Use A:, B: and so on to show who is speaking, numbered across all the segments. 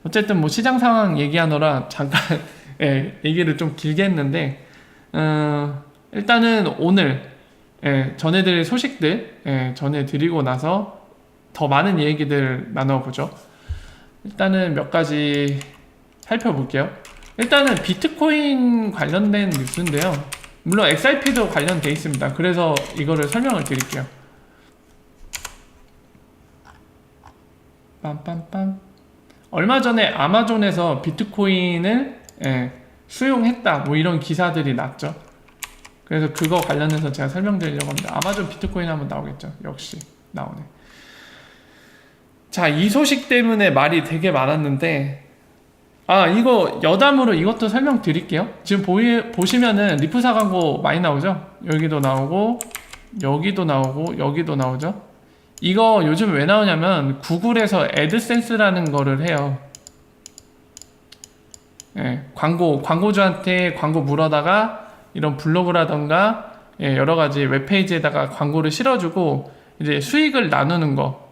A: 어쨌든 뭐 시장 상황 얘기하느라 잠깐 얘기를 좀 길게 했는데 일단은 오늘 전해드릴 소식들 전해드리고 나서 더 많은 얘기들 나눠보죠. 일단은 몇 가지 살펴볼게요. 일단은 비트코인 관련된 뉴스인데요. 물론 XRP도 관련돼 있습니다. 그래서 이거를 설명을 드릴게요. 빰빰빰. 얼마 전에 아마존에서 비트코인을 수용했다 뭐 이런 기사들이 났죠. 그래서 그거 관련해서 제가 설명드리려고 합니다. 아마존 비트코인 하면 나오겠죠. 역시 나오네. 자, 이 소식 때문에 말이 되게 많았는데 이거 여담으로 이것도 설명드릴게요. 지금 보시면은 리프사 광고 많이 나오죠. 여기도 나오고 여기도 나오고 여기도 나오죠. 이거 요즘 왜 나오냐면 구글에서 애드센스라는 거를 해요. 광고주한테 광고 물어다가 이런 블로그라던가 여러가지 웹페이지에다가 광고를 실어주고 이제 수익을 나누는 거,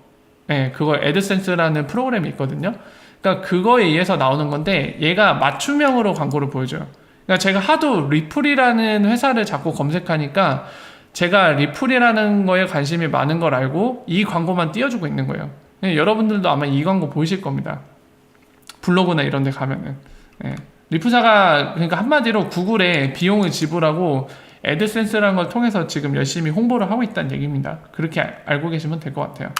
A: 그거 애드센스라는 프로그램이 있거든요. 그러니까 그거에 의해서 나오는 건데 얘가 맞춤형으로 광고를 보여줘요. 그러니까 제가 하도 리플이라는 회사를 자꾸 검색하니까 제가 리플이라는 거에 관심이 많은 걸 알고 이 광고만 띄워주고 있는 거예요. 여러분들도 아마 이 광고 보이실 겁니다. 블로그나 이런 데 가면은. 리프사가 그러니까 한마디로 구글에 비용을 지불하고 애드센스라는 걸 통해서 지금 열심히 홍보를 하고 있다는 얘기입니다. 그렇게 알고 계시면 될 것 같아요.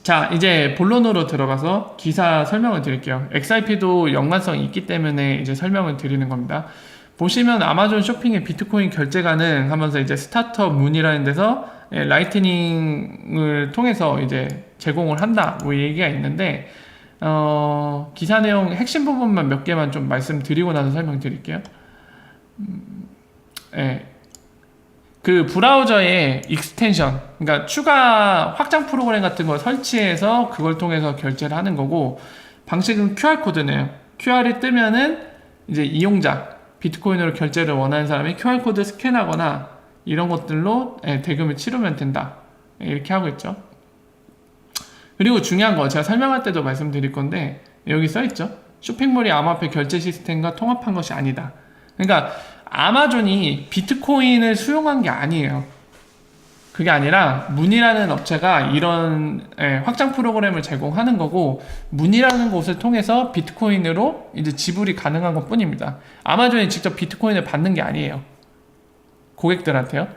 A: 자, 이제 본론으로 들어가서 기사 설명을 드릴게요. XRP도 연관성이 있기 때문에 이제 설명을 드리는 겁니다. 보시면 아마존 쇼핑에 비트코인 결제 가능 하면서 이제 스타트업 문이라는 데서 라이트닝을 통해서 이제 제공을 한다 뭐 얘기가 있는데 기사 내용 핵심 부분만 몇 개만 좀 말씀드리고 나서 설명드릴게요. 그 브라우저에 익스텐션, 그러니까 추가 확장 프로그램 같은 걸 설치해서 그걸 통해서 결제를 하는 거고, 방식은 QR코드네요. QR이 뜨면은 이제 이용자, 비트코인으로 결제를 원하는 사람이 QR코드 스캔하거나 이런 것들로 대금을 치르면 된다. 이렇게 하고 있죠. 그리고 중요한 거 제가 설명할 때도 말씀드릴 건데 여기 써있죠. 쇼핑몰이 암호화폐 결제 시스템과 통합한 것이 아니다. 그러니까 아마존이 비트코인을 수용한 게 아니에요. 그게 아니라 문이라는 업체가 이런 확장 프로그램을 제공하는 거고, 문이라는 곳을 통해서 비트코인으로 이제 지불이 가능한 것 뿐입니다. 아마존이 직접 비트코인을 받는 게 아니에요. 고객들한테요.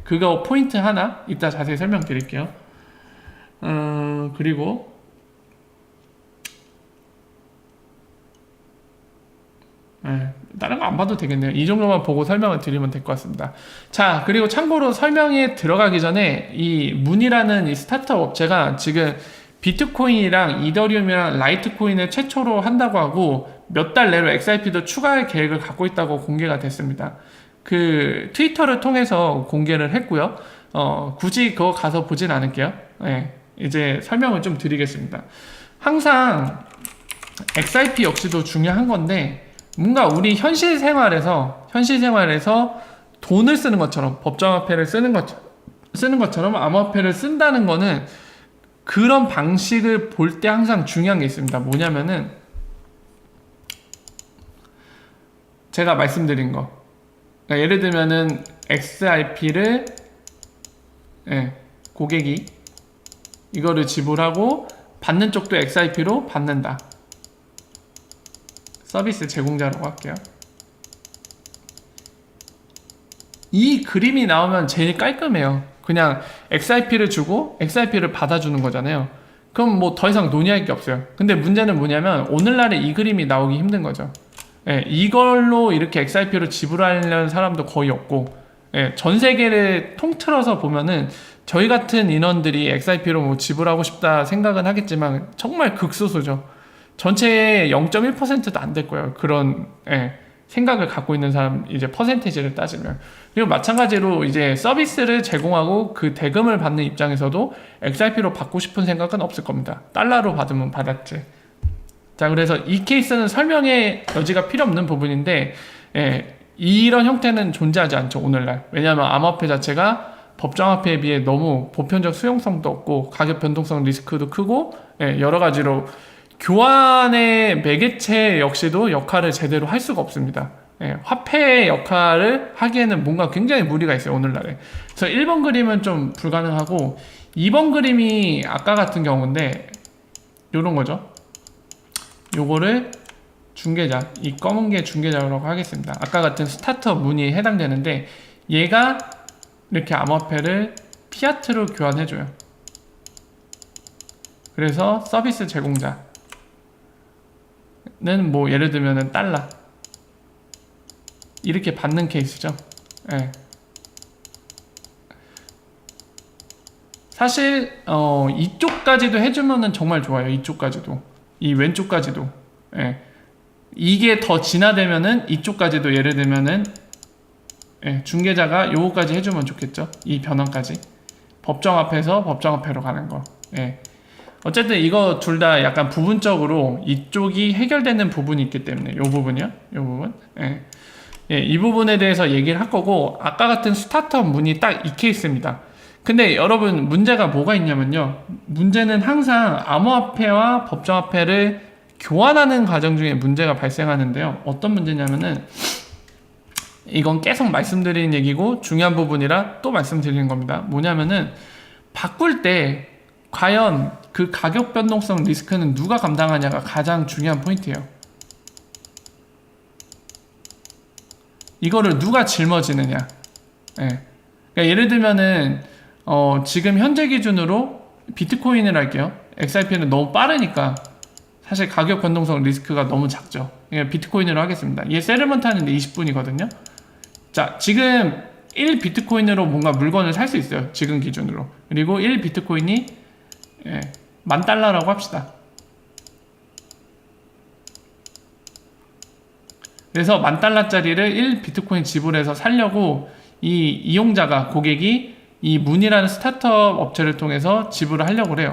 A: 그거 포인트 하나 이따 자세히 설명드릴게요. 그리고 다른 거 안 봐도 되겠네요. 이 정도만 보고 설명을 드리면 될 것 같습니다. 자, 그리고 참고로 설명에 들어가기 전에 이 문이라는 이 스타트업 업체가 지금 비트코인이랑 이더리움이랑 라이트코인을 최초로 한다고 하고 몇 달 내로 XRP도 추가할 계획을 갖고 있다고 공개가 됐습니다. 그 트위터를 통해서 공개를 했고요. 굳이 그거 가서 보진 않을게요. 이제 설명을 좀 드리겠습니다. 항상 XRP 역시도 중요한 건데, 뭔가 우리 현실 생활에서 돈을 쓰는 것처럼, 법정화폐를 쓰는 것처럼 암호화폐를 쓴다는 거는 그런 방식을 볼 때 항상 중요한 게 있습니다. 뭐냐면은 제가 말씀드린 거, 그러니까 예를 들면은 XRP를 고객이 이거를 지불하고 받는 쪽도 XRP로 받는다. 서비스 제공자라고 할게요. 이 그림이 나오면 제일 깔끔해요. 그냥 XRP를 주고 XRP를 받아주는 거잖아요. 그럼 뭐 더 이상 논의할 게 없어요. 근데 문제는 뭐냐면 오늘날에 이 그림이 나오기 힘든 거죠. 이걸로 이렇게 XRP로 지불하려는 사람도 거의 없고, 전 세계를 통틀어서 보면은 저희 같은 인원들이 XRP로 뭐 지불하고 싶다 생각은 하겠지만 정말 극소수죠. 전체의 0.1%도 안 될 거예요. 그런 생각을 갖고 있는 사람 이제 퍼센테이지를 따지면. 그리고 마찬가지로 이제 서비스를 제공하고 그 대금을 받는 입장에서도 XRP로 받고 싶은 생각은 없을 겁니다. 달러로 받으면 받았지. 자, 그래서 이 케이스는 설명의 여지가 필요 없는 부분인데 이런 형태는 존재하지 않죠, 오늘날. 왜냐하면 암호화폐 자체가 법정화폐에 비해 너무 보편적 수용성도 없고 가격 변동성 리스크도 크고 여러 가지로 교환의 매개체 역시도 역할을 제대로 할 수가 없습니다. 화폐의 역할을 하기에는 뭔가 굉장히 무리가 있어요, 오늘날에. 그래서 1번 그림은 좀 불가능하고 2번 그림이 아까 같은 경우인데 요런 거죠. 요거를 중개자, 이 검은 게 중개자라고 하겠습니다. 아까 같은 스타트업 문의에 해당되는데 얘가 이렇게 암호화폐를 피아트로 교환해줘요. 그래서 서비스 제공자는 뭐 예를 들면은 달러 이렇게 받는 케이스죠. 사실 이쪽까지도 해주면은 정말 좋아요. 이쪽까지도, 이 왼쪽까지도. 이게 더 진화되면은 이쪽까지도 예를 들면은 중개자가 요거까지 해주면 좋겠죠. 이 변환까지 법정화폐에서 법정화폐로 가는 거. 어쨌든 이거 둘 다 약간 부분적으로 이쪽이 해결되는 부분이 있기 때문에 요 부분이요, 요 부분. 이 부분에 대해서 얘기를 할 거고 아까 같은 스타트업 문이 딱 이 케이스입니다. 근데 여러분 문제가 뭐가 있냐면요, 문제는 항상 암호화폐와 법정화폐를 교환하는 과정 중에 문제가 발생하는데요. 어떤 문제냐면은 이건 계속 말씀드리는 얘기고 중요한 부분이라 또 말씀드리는 겁니다. 뭐냐면은 바꿀 때 과연 그 가격 변동성 리스크는 누가 감당하냐가 가장 중요한 포인트예요. 이거를 누가 짊어지느냐. 그러니까 예를 들면은 지금 현재 기준으로 비트코인을 할게요. XRP는 너무 빠르니까 사실 가격 변동성 리스크가 너무 작죠. 비트코인으로 하겠습니다. 얘 세르먼트 하는데 20분이거든요. 자, 지금 1 비트코인으로 뭔가 물건을 살 수 있어요. 지금 기준으로. 그리고 1 비트코인이 $10,000라고 합시다. 그래서 $10,000짜리를 1 비트코인 지불해서 살려고 이 이용자가, 고객이 이 문이라는 스타트업 업체를 통해서 지불을 하려고 그래요.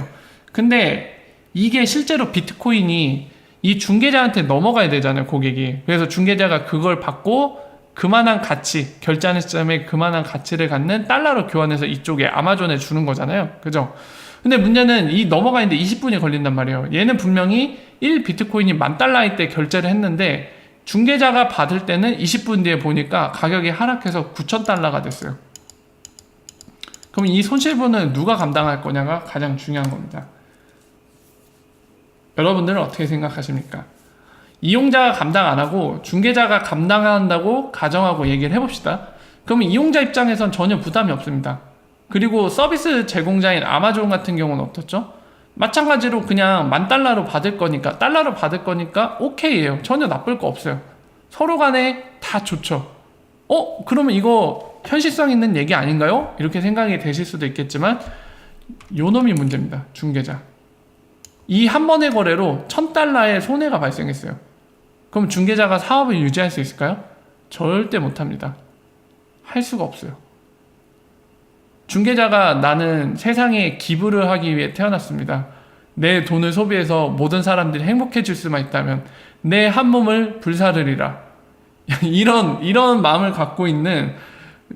A: 근데 이게 실제로 비트코인이 이 중개자한테 넘어가야 되잖아요, 고객이. 그래서 중개자가 그걸 받고 그만한 가치, 결제하는 시점에 그만한 가치를 갖는 달러로 교환해서 이쪽에 아마존에 주는 거잖아요. 그죠? 근데 문제는 이 넘어가는데 20분이 걸린단 말이에요. 얘는 분명히 1 비트코인이 $10,000일 때 결제를 했는데 중개자가 받을 때는 20분 뒤에 보니까 가격이 하락해서 $9,000가 됐어요. 그럼 이 손실분은 누가 감당할 거냐가 가장 중요한 겁니다. 여러분들은 어떻게 생각하십니까? 이용자가 감당 안 하고 중개자가 감당한다고 가정하고 얘기를 해봅시다. 그러면 이용자 입장에선 전혀 부담이 없습니다. 그리고 서비스 제공자인 아마존 같은 경우는 어떻죠? 마찬가지로 그냥 $10,000로 받을 거니까, 달러로 받을 거니까 오케이예요. 전혀 나쁠 거 없어요. 서로 간에 다 좋죠. 그러면 이거 현실성 있는 얘기 아닌가요? 이렇게 생각이 되실 수도 있겠지만 요놈이 문제입니다. 중개자. 이 한 번의 거래로 $1,000의 손해가 발생했어요. 그럼 중개자가 사업을 유지할 수 있을까요? 절대 못합니다. 할 수가 없어요. 중개자가 나는 세상에 기부를 하기 위해 태어났습니다. 내 돈을 소비해서 모든 사람들이 행복해질 수만 있다면 내 한 몸을 불사르리라. 이런 마음을 갖고 있는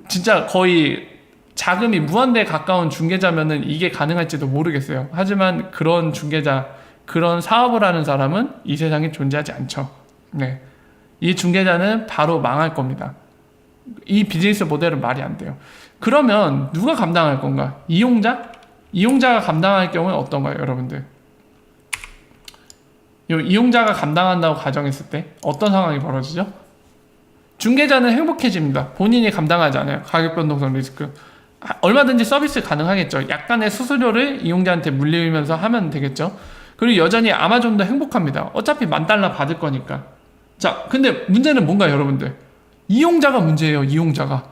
A: 진짜 거의 자금이 무한대에 가까운 중개자면은 이게 가능할지도 모르겠어요. 하지만 그런 중개자, 그런 사업을 하는 사람은 이 세상에 존재하지 않죠. 이 중개자는 바로 망할 겁니다. 이 비즈니스 모델은 말이 안 돼요. 그러면 누가 감당할 건가? 이용자? 이용자가 감당할 경우는 어떤가요, 여러분들? 이용자가 감당한다고 가정했을 때 어떤 상황이 벌어지죠? 중개자는 행복해집니다. 본인이 감당하지 않아요. 가격 변동성 리스크. 얼마든지 서비스 가능하겠죠. 약간의 수수료를 이용자한테 물리면서 하면 되겠죠. 그리고 여전히 아마존도 행복합니다. 어차피 $10,000 받을 거니까. 자, 근데 문제는 뭔가요, 여러분들? 이용자가 문제예요, 이용자가.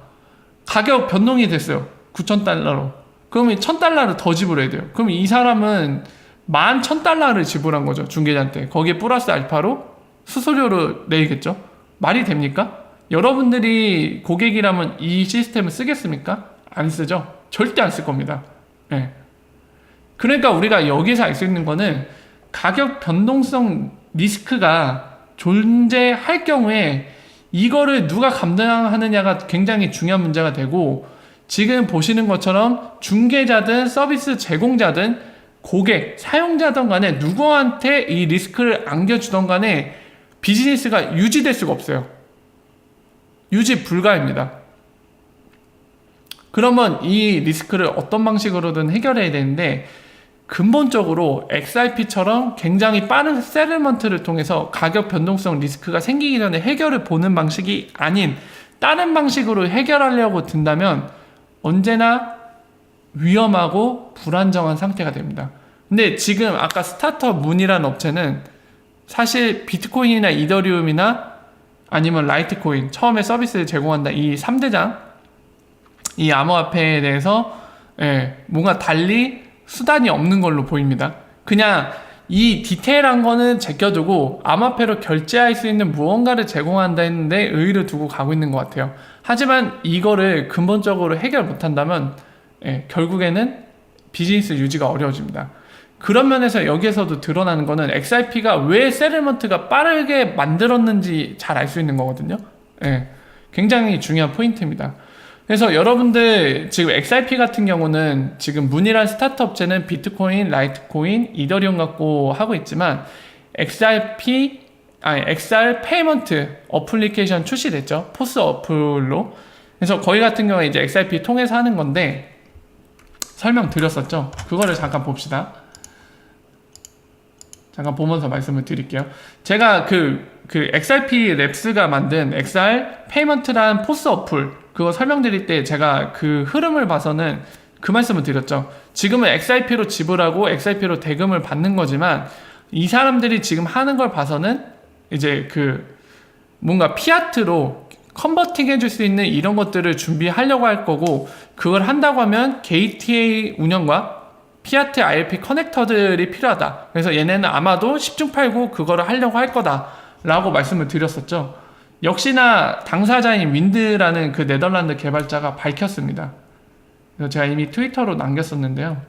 A: 가격 변동이 됐어요. $9,000로. 그러면 $1,000를 더 지불해야 돼요. 그럼 이 사람은 $11,000를 지불한 거죠, 중개자한테. 거기에 플러스 알파로 수수료를 내겠죠. 말이 됩니까? 여러분들이 고객이라면 이 시스템을 쓰겠습니까? 안 쓰죠. 절대 안 쓸 겁니다. 그러니까 우리가 여기서 알 수 있는 거는 가격 변동성 리스크가 존재할 경우에 이거를 누가 감당하느냐가 굉장히 중요한 문제가 되고, 지금 보시는 것처럼 중개자든 서비스 제공자든 고객, 사용자든 간에 누구한테 이 리스크를 안겨주던 간에 비즈니스가 유지될 수가 없어요. 유지 불가입니다. 그러면 이 리스크를 어떤 방식으로든 해결해야 되는데, 근본적으로 XRP처럼 굉장히 빠른 세틀먼트를 통해서 가격 변동성 리스크가 생기기 전에 해결을 보는 방식이 아닌 다른 방식으로 해결하려고 든다면 언제나 위험하고 불안정한 상태가 됩니다. 근데 지금 아까 스타트업 문이라는 업체는 사실 비트코인이나 이더리움이나 아니면 라이트코인, 처음에 서비스를 제공한다, 이 3대장, 이 암호화폐에 대해서 뭔가 달리 수단이 없는 걸로 보입니다. 그냥 이 디테일한 거는 제껴두고 암호화폐로 결제할 수 있는 무언가를 제공한다 했는데 의의를 두고 가고 있는 것 같아요. 하지만 이거를 근본적으로 해결 못한다면 결국에는 비즈니스 유지가 어려워집니다. 그런 면에서 여기에서도 드러나는 거는 XRP가 왜 세틀먼트가 빠르게 만들었는지 잘 알 수 있는 거거든요. 굉장히 중요한 포인트입니다. 그래서 여러분들 지금 XRP 같은 경우는 지금 문이란 스타트업 업체는 비트코인, 라이트코인, 이더리움 갖고 하고 있지만 XR 페이먼트 어플리케이션 출시됐죠. 포스 어플로. 그래서 거기 같은 경우에 이제 XRP 통해서 하는 건데 설명드렸었죠. 그거를 잠깐 봅시다. 잠깐 보면서 말씀을 드릴게요. 제가 그 XRP 랩스가 만든 XR 페이먼트란 포스 어플 그거 설명드릴 때 제가 그 흐름을 봐서는 그 말씀을 드렸죠. 지금은 XRP로 지불하고 XRP로 대금을 받는 거지만 이 사람들이 지금 하는 걸 봐서는 이제 뭔가 피아트로 컨버팅 해줄 수 있는 이런 것들을 준비하려고 할 거고, 그걸 한다고 하면 게이트웨이 운영과 피아트 IRP 커넥터들이 필요하다. 그래서 얘네는 아마도 10중 8구 그거를 하려고 할 거다 라고 말씀을 드렸었죠. 역시나 당사자인 윈드라는 그 네덜란드 개발자가 밝혔습니다. 그래서 제가 이미 트위터로 남겼었는데요.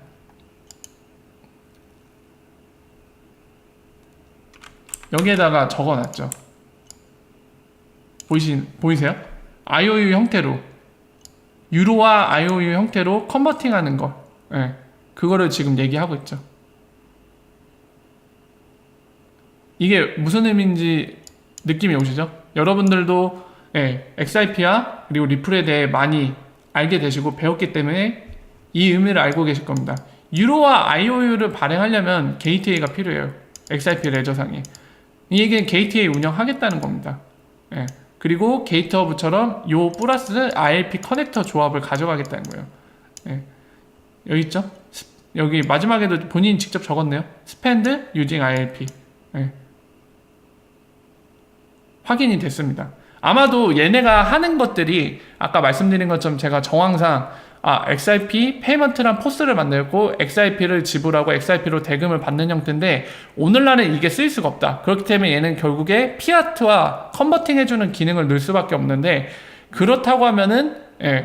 A: 여기에다가 적어놨죠. 보이세요? IOU 형태로, 유로와 IOU 형태로 컨버팅하는 거, 그거를 지금 얘기하고 있죠. 이게 무슨 의미인지 느낌이 오시죠? 여러분들도 XRP와 그리고 리플에 대해 많이 알게 되시고 배웠기 때문에 이 의미를 알고 계실 겁니다. 유로와 IOU를 발행하려면 게이트웨이가 필요해요. XRP 레저상에. 이 얘기는 게이트웨이 운영하겠다는 겁니다. 그리고 게이트허브처럼 요 플러스 IRP 커넥터 조합을 가져가겠다는 거예요. 여기 있죠? 여기 마지막에도 본인이 직접 적었네요. Spend using IRP. 확인이 됐습니다. 아마도 얘네가 하는 것들이 아까 말씀드린 것처럼 제가 정황상 XRP 페이먼트란 포스를 만들고 XRP를 지불하고 XRP로 대금을 받는 형태인데 오늘날은 이게 쓸 수가 없다. 그렇기 때문에 얘는 결국에 피아트와 컨버팅 해주는 기능을 넣을 수밖에 없는데, 그렇다고 하면은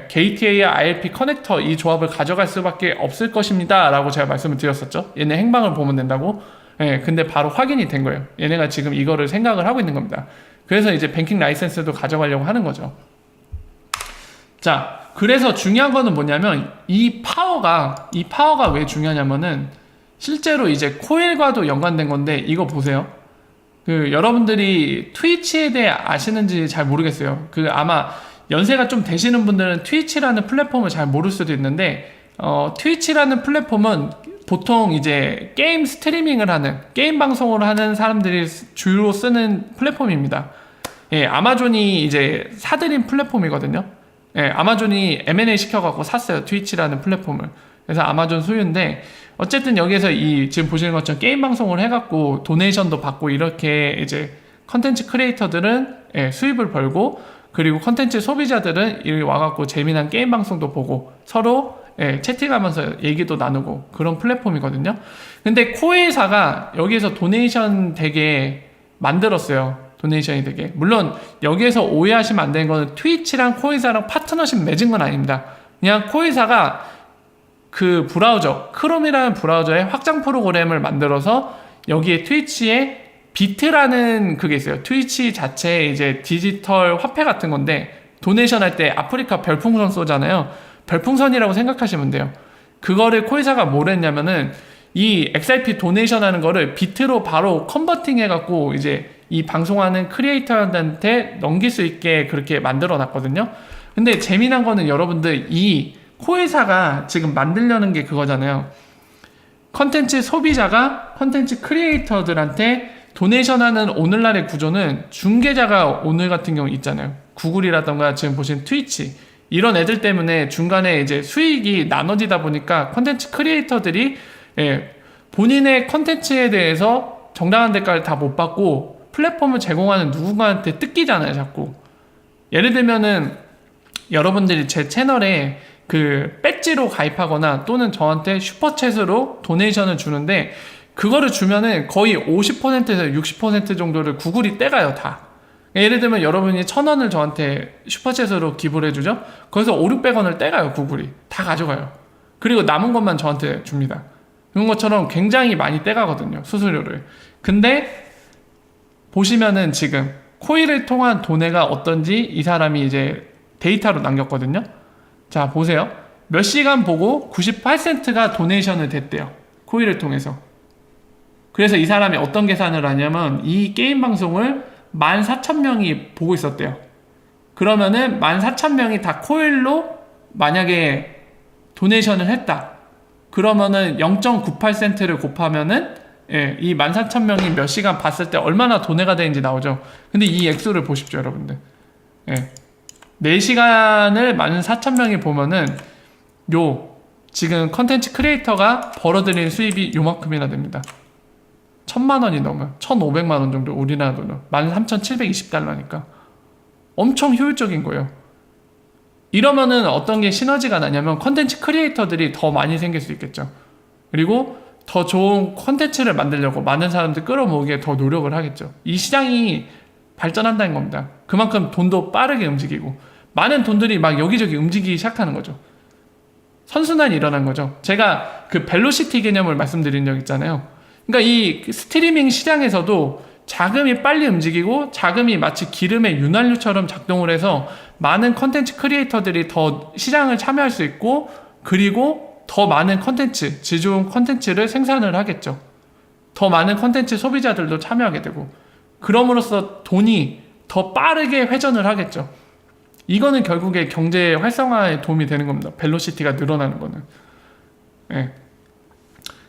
A: 게이트웨이와 IRP 커넥터 이 조합을 가져갈 수밖에 없을 것입니다 라고 제가 말씀을 드렸었죠. 얘네 행방을 보면 된다고. 근데 바로 확인이 된 거예요. 얘네가 지금 이거를 생각을 하고 있는 겁니다. 그래서 이제 뱅킹 라이센스도 가져가려고 하는 거죠. 자, 그래서 중요한 거는 뭐냐면 이 파워가 왜 중요하냐면은 실제로 이제 코일과도 연관된 건데, 이거 보세요. 여러분들이 트위치에 대해 아시는지 잘 모르겠어요. 아마 연세가 좀 되시는 분들은 트위치라는 플랫폼을 잘 모를 수도 있는데, 트위치라는 플랫폼은 보통 이제 게임 스트리밍을 하는, 게임 방송을 하는 사람들이 주로 쓰는 플랫폼입니다. 아마존이 이제 사들인 플랫폼이거든요. 아마존이 M&A 시켜갖고 샀어요. 트위치라는 플랫폼을. 그래서 아마존 소유인데, 어쨌든 여기에서 지금 보시는 것처럼 게임 방송을 해갖고 도네이션도 받고 이렇게 이제 컨텐츠 크리에이터들은 수입을 벌고, 그리고 컨텐츠 소비자들은 여기 와갖고 재미난 게임 방송도 보고 서로 채팅하면서 얘기도 나누고 그런 플랫폼이거든요. 근데 코일사가 여기에서 도네이션 되게 만들었어요. 도네이션이 되게. 물론 여기에서 오해하시면 안 되는 거는 트위치랑 코일사랑 파트너십 맺은 건 아닙니다. 그냥 코일사가 그 브라우저, 크롬이라는 브라우저에 확장 프로그램을 만들어서 여기에 트위치에 비트라는 그게 있어요. 트위치 자체의 이제 디지털 화폐 같은 건데, 도네이션 할 때 아프리카 별풍선 쏘잖아요. 별풍선이라고 생각하시면 돼요. 그거를 코이사가 뭘 했냐면은 이 XRP 도네이션 하는 거를 비트로 바로 컨버팅 해갖고 이제 이 방송하는 크리에이터한테 넘길 수 있게 그렇게 만들어 놨거든요. 근데 재미난 거는 여러분들 이 코이사가 지금 만들려는 게 그거잖아요. 컨텐츠 소비자가 컨텐츠 크리에이터들한테 도네이션 하는 오늘날의 구조는 중개자가 오늘 같은 경우 있잖아요. 구글이라던가 지금 보신 트위치 이런 애들 때문에 중간에 이제 수익이 나눠지다 보니까 컨텐츠 크리에이터들이 본인의 컨텐츠에 대해서 정당한 대가를 다 못 받고 플랫폼을 제공하는 누군가한테 뜯기잖아요, 자꾸. 예를 들면은 여러분들이 제 채널에 그 배지로 가입하거나 또는 저한테 슈퍼챗으로 도네이션을 주는데 그거를 주면은 거의 50%에서 60% 정도를 구글이 떼가요, 다. 예를 들면 여러분이 1,000원을 저한테 슈퍼챗으로 기부를 해주죠? 거기서 500~600원을 떼가요, 구글이. 다 가져가요. 그리고 남은 것만 저한테 줍니다. 그런 것처럼 굉장히 많이 떼가거든요, 수수료를. 근데 보시면은 지금 코일을 통한 도네가 어떤지 이 사람이 이제 데이터로 남겼거든요. 자, 보세요. 몇 시간 보고 98센트가 도네이션을 됐대요, 코일을 통해서. 그래서 이 사람이 어떤 계산을 하냐면 이 게임 방송을 14,000명이 보고 있었대요. 그러면은 14,000명이 다 코일로 만약에 도네이션을 했다. 그러면은 0.98센트를 곱하면은 이 14,000명이 몇 시간 봤을 때 얼마나 도네가 되는지 나오죠. 근데 이 액수를 보십시오, 여러분들. 4시간을 14,000명이 보면은 지금 컨텐츠 크리에이터가 벌어들이는 수입이 요만큼이나 됩니다. 1,000만원이 넘어요. 1,500만원 정도, 우리나라 돈으로. 13,720달러니까. 엄청 효율적인 거예요. 이러면은 어떤 게 시너지가 나냐면 컨텐츠 크리에이터들이 더 많이 생길 수 있겠죠. 그리고 더 좋은 컨텐츠를 만들려고 많은 사람들 끌어모으기에 더 노력을 하겠죠. 이 시장이 발전한다는 겁니다. 그만큼 돈도 빠르게 움직이고 많은 돈들이 막 여기저기 움직이기 시작하는 거죠. 선순환이 일어난 거죠. 제가 그 벨로시티 개념을 말씀드린 적 있잖아요. 그러니까 이 스트리밍 시장에서도 자금이 빨리 움직이고 자금이 마치 기름의 윤활유처럼 작동을 해서 많은 컨텐츠 크리에이터들이 더 시장을 참여할 수 있고 그리고 더 많은 컨텐츠, 질 좋은 컨텐츠를 생산을 하겠죠. 더 많은 컨텐츠 소비자들도 참여하게 되고 그럼으로써 돈이 더 빠르게 회전을 하겠죠. 이거는 결국에 경제 활성화에 도움이 되는 겁니다. 벨로시티가 늘어나는 거는.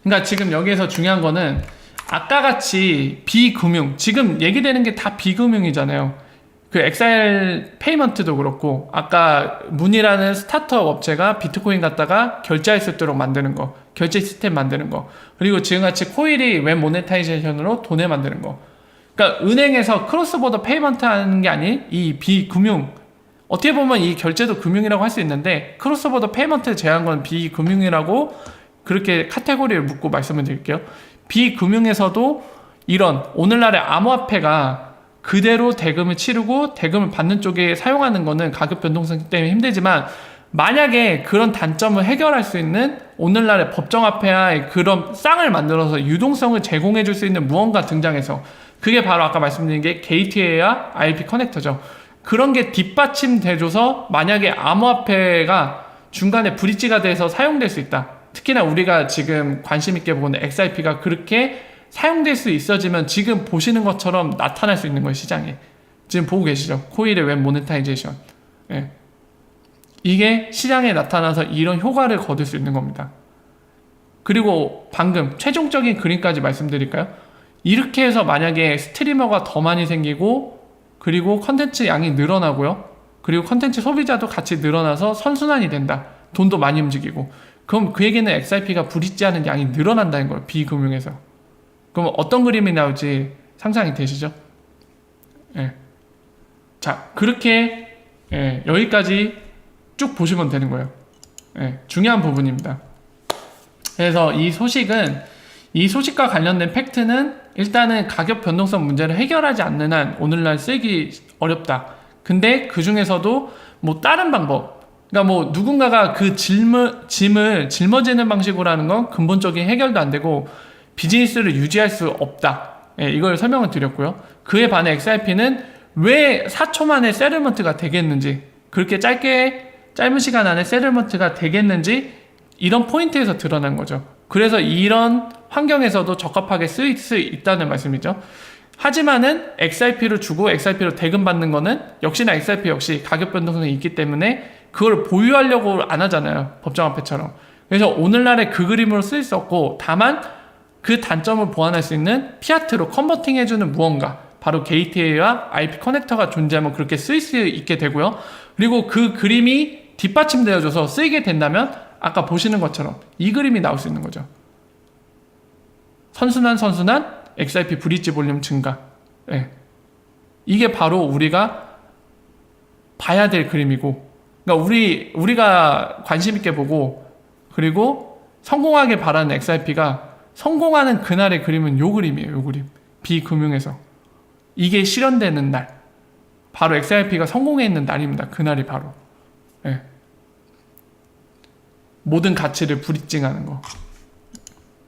A: 그러니까 지금 여기에서 중요한 거는 아까 같이 비금융, 지금 얘기되는 게 다 비금융이잖아요. 그 XR 페이먼트도 그렇고 아까 문이라는 스타트업 업체가 비트코인 갖다가 결제할 수 있도록 만드는 거, 결제 시스템 만드는 거, 그리고 지금같이 코일이 웹 모네타이제이션으로 돈을 만드는 거. 그러니까 은행에서 크로스보더 페이먼트 하는 게 아닌 이 비금융, 어떻게 보면 이 결제도 금융이라고 할 수 있는데 크로스보더 페이먼트 제한 건 비금융이라고 그렇게 카테고리를 묶고 말씀을 드릴게요. 비금융에서도 이런 오늘날의 암호화폐가 그대로 대금을 치르고 대금을 받는 쪽에 사용하는 거는 가격 변동성 때문에 힘들지만 만약에 그런 단점을 해결할 수 있는 오늘날의 법정화폐의 그런 쌍을 만들어서 유동성을 제공해 줄 수 있는 무언가 등장해서 그게 바로 아까 말씀드린 게 게이트웨이와 IP 커넥터죠. 그런 게 뒷받침돼줘서 만약에 암호화폐가 중간에 브릿지가 돼서 사용될 수 있다. 특히나 우리가 지금 관심 있게 보는 XRP가 그렇게 사용될 수 있어지면 지금 보시는 것처럼 나타날 수 있는 거예요, 시장에. 지금 보고 계시죠? 코일의 웹 모네타이제이션. 이게 시장에 나타나서 이런 효과를 거둘 수 있는 겁니다. 그리고 방금 최종적인 그림까지 말씀드릴까요? 이렇게 해서 만약에 스트리머가 더 많이 생기고 그리고 컨텐츠 양이 늘어나고요. 그리고 컨텐츠 소비자도 같이 늘어나서 선순환이 된다. 돈도 많이 움직이고. 그럼 그 얘기는 XRP가 브릿지하는 양이 늘어난다는 거예요. 비금융에서. 그럼 어떤 그림이 나올지 상상이 되시죠? 자, 그렇게 여기까지 쭉 보시면 되는 거예요. 중요한 부분입니다. 그래서 이 소식과 관련된 팩트는 일단은 가격 변동성 문제를 해결하지 않는 한 오늘날 쓰기 어렵다. 근데 그 중에서도 뭐 다른 방법, 그러니까 뭐 누군가가 그 짐을 짊어지는 방식으로 하는 건 근본적인 해결도 안 되고 비즈니스를 유지할 수 없다. 이걸 설명을 드렸고요. 그에 반해 XRP는 왜 4초 만에 세틀먼트가 되겠는지 그렇게 짧게 짧은 시간 안에 세틀먼트가 되겠는지 이런 포인트에서 드러난 거죠. 그래서 이런 환경에서도 적합하게 쓰일 수 있다는 말씀이죠. 하지만은 XRP를 주고 XRP로 대금 받는 거는 역시나 XRP 역시 가격 변동성이 있기 때문에 그걸 보유하려고 안 하잖아요. 법정화폐처럼. 그래서 오늘날의 그 그림으로 쓰일 수 없고, 다만 그 단점을 보완할 수 있는 피아트로 컨버팅 해주는 무언가, 바로 게이트웨이와 IP 커넥터가 존재하면 그렇게 쓰일 수 있게 되고요. 그리고 그 그림이 뒷받침되어줘서 쓰이게 된다면 아까 보시는 것처럼 이 그림이 나올 수 있는 거죠. 선순환 XRP 브릿지 볼륨 증가. 네. 이게 바로 우리가 봐야 될 그림이고, 그러니까 우리가 관심 있게 보고 그리고 성공하게 바라는 XRP가 성공하는 그날의 그림은 요 그림이에요. 요 그림. 비금융에서 이게 실현되는 날, 바로 XRP가 성공해 있는 날입니다. 그날이 바로 네. 모든 가치를 브릿징하는 거,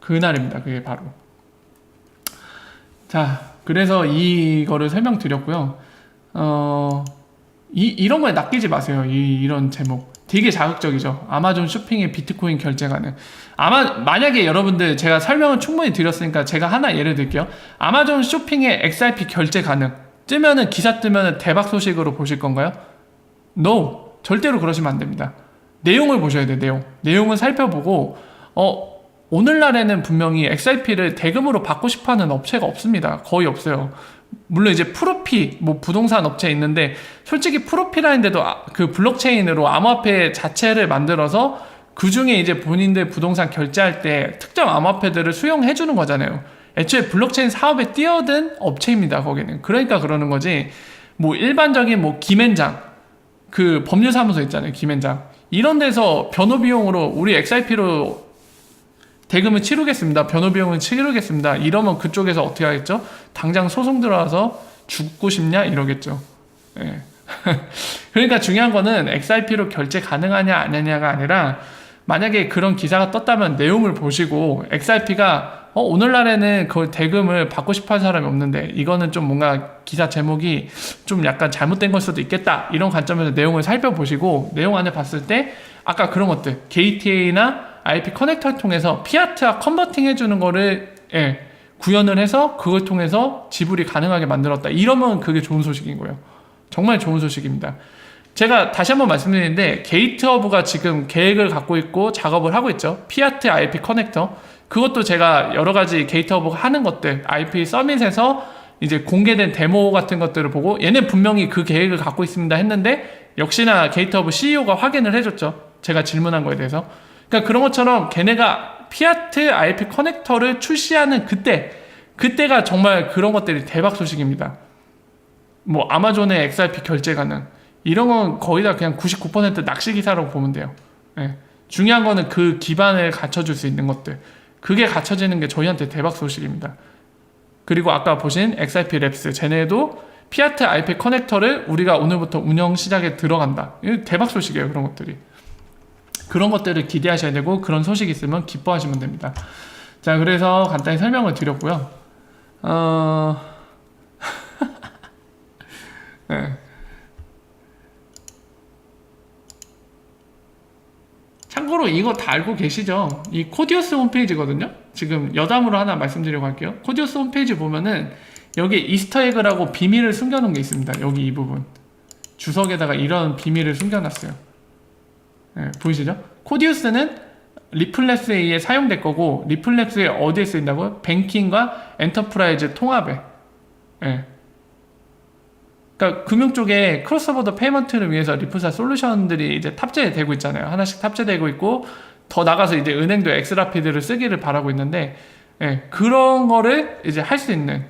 A: 그날입니다. 그게 바로. 자, 그래서 이거를 설명드렸고요. 이런 거에 낚이지 마세요. 이런 제목 되게 자극적이죠. 아마존 쇼핑에 비트코인 결제 가능. 만약에 여러분들, 제가 설명을 충분히 드렸으니까 제가 하나 예를 들게요. 아마존 쇼핑에 XRP 결제 가능 뜨면은, 기사 뜨면은 대박 소식으로 보실 건가요? No, 절대로 그러시면 안 됩니다. 내용을 보셔야 돼요. 내용을 살펴보고, 오늘날에는 분명히 XRP를 대금으로 받고 싶어하는 업체가 없습니다. 거의 없어요. 물론 이제 프로피, 부동산 업체 있는데, 솔직히 프로피라인데도 그 블록체인으로 암호화폐 자체를 만들어서 그 중에 이제 본인들 부동산 결제할 때 특정 암호화폐들을 수용해 주는 거잖아요. 애초에 블록체인 사업에 뛰어든 업체입니다. 거기는. 그러니까 그러는 거지. 일반적인 김앤장, 그 법률사무소 있잖아요. 김앤장. 이런 데서 변호 비용으로 우리 XRP로 대금을 치르겠습니다. 변호 비용을 치르겠습니다. 이러면 그쪽에서 어떻게 하겠죠? 당장 소송 들어와서 죽고 싶냐? 이러겠죠. 예. 그러니까 중요한 거는 XRP로 결제 가능하냐 안 하냐가 아니라, 만약에 그런 기사가 떴다면 내용을 보시고, XRP가 오늘날에는 그 대금을 받고 싶어 하는 사람이 없는데 이거는 좀 뭔가 기사 제목이 좀 약간 잘못된 걸 수도 있겠다, 이런 관점에서 내용을 살펴보시고, 내용 안에 봤을 때 아까 그런 것들, 게이트웨이나 IP 커넥터를 통해서 피아트와 컨버팅 해주는 거를 구현을 해서 그걸 통해서 지불이 가능하게 만들었다, 이러면 그게 좋은 소식인 거예요. 정말 좋은 소식입니다. 제가 다시 한번 말씀드리는데, 게이트허브가 지금 계획을 갖고 있고 작업을 하고 있죠. 피아트 IP 커넥터, 그것도 제가 여러 가지 게이트허브가 하는 것들, IP 서밋에서 이제 공개된 데모 같은 것들을 보고, 얘는 분명히 그 계획을 갖고 있습니다 했는데, 역시나 게이트허브 CEO가 확인을 해줬죠. 제가 질문한 거에 대해서. 그러니까 그런 것처럼 걔네가 피아트 IP 커넥터를 출시하는 그때가 정말 그런 것들이 대박 소식입니다. 아마존의 XRP 결제 가능, 이런 건 거의 다 그냥 99% 낚시 기사라고 보면 돼요. 예. 중요한 거는 그 기반을 갖춰줄 수 있는 것들, 그게 갖춰지는 게 저희한테 대박 소식입니다. 그리고 아까 보신 XRP 랩스, 쟤네도 피아트 IP 커넥터를 우리가 오늘부터 운영 시작에 들어간다. 이거 대박 소식이에요. 그런 것들이. 그런 것들을 기대하셔야 되고, 그런 소식이 있으면 기뻐하시면 됩니다. 자, 그래서 간단히 설명을 드렸고요. 네. 참고로 이거 다 알고 계시죠? 이 코디오스 홈페이지거든요? 지금 여담으로 하나 말씀드리려고 할게요. 코디오스 홈페이지 보면은 여기 이스터에그라고 비밀을 숨겨놓은 게 있습니다. 여기 이 부분. 주석에다가 이런 비밀을 숨겨놨어요. 네, 보이시죠? 코디우스는 리플랩스에 사용될 거고, 리플랩스에 어디에 쓰인다고요? 뱅킹과 엔터프라이즈 통합에. 네. 그러니까 금융 쪽에 크로스보더 페이먼트를 위해서 리플사 솔루션들이 이제 탑재되고 있잖아요. 하나씩 탑재되고 있고, 더 나가서 이제 은행도 엑스라피드를 쓰기를 바라고 있는데, 그런 거를 이제 할 수 있는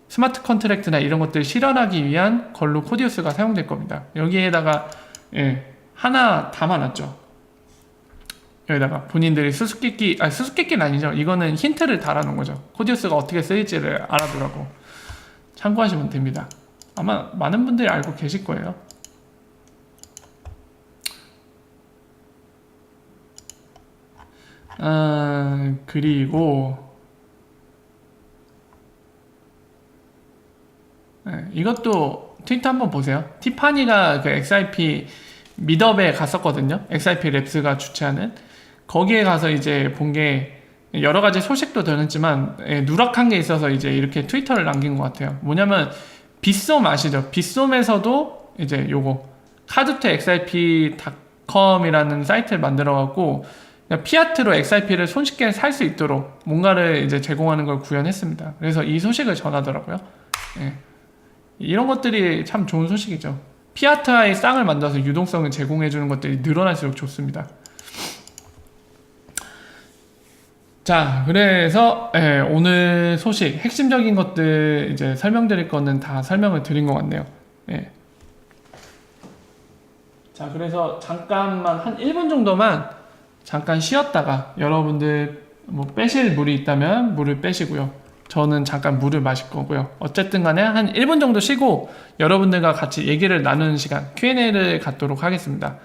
A: 스마트 컨트랙트나 이런 것들을 실현하기 위한 걸로 코디우스가 사용될 겁니다. 여기에다가 하나 담아놨죠. 여기다가 본인들이 수수께끼는 아니죠. 이거는 힌트를 달아놓은 거죠. 코디우스가 어떻게 쓰일지를 알아두라고. 참고하시면 됩니다. 아마 많은 분들이 알고 계실 거예요. 그리고 이것도 트위터 한번 보세요. 티파니가 그 XRP 미더에 갔었거든요. XRP 랩스가 주최하는. 거기에 가서 이제 본 게 여러 가지 소식도 들었지만 누락한 게 있어서 이제 이렇게 트위터를 남긴 것 같아요. 뭐냐면 빗솜 아시죠? 빗솜에서도 이제 요거 카드2 XRP.com이라는 사이트를 만들어 갖고 피아트로 XRP를 손쉽게 살 수 있도록 뭔가를 이제 제공하는 걸 구현했습니다. 그래서 이 소식을 전하더라고요. 예. 이런 것들이 참 좋은 소식이죠. 피아트화의 쌍을 만들어서 유동성을 제공해주는 것들이 늘어날수록 좋습니다. 자, 그래서 오늘 소식 핵심적인 것들 이제 설명드릴 거는 다 설명을 드린 것 같네요. 예. 자, 그래서 잠깐만 한 1분 정도만 잠깐 쉬었다가 여러분들 뭐 빼실 물이 있다면 물을 빼시고요. 저는 잠깐 물을 마실 거고요. 어쨌든 간에 한 1분 정도 쉬고 여러분들과 같이 얘기를 나누는 시간 Q&A를 갖도록 하겠습니다.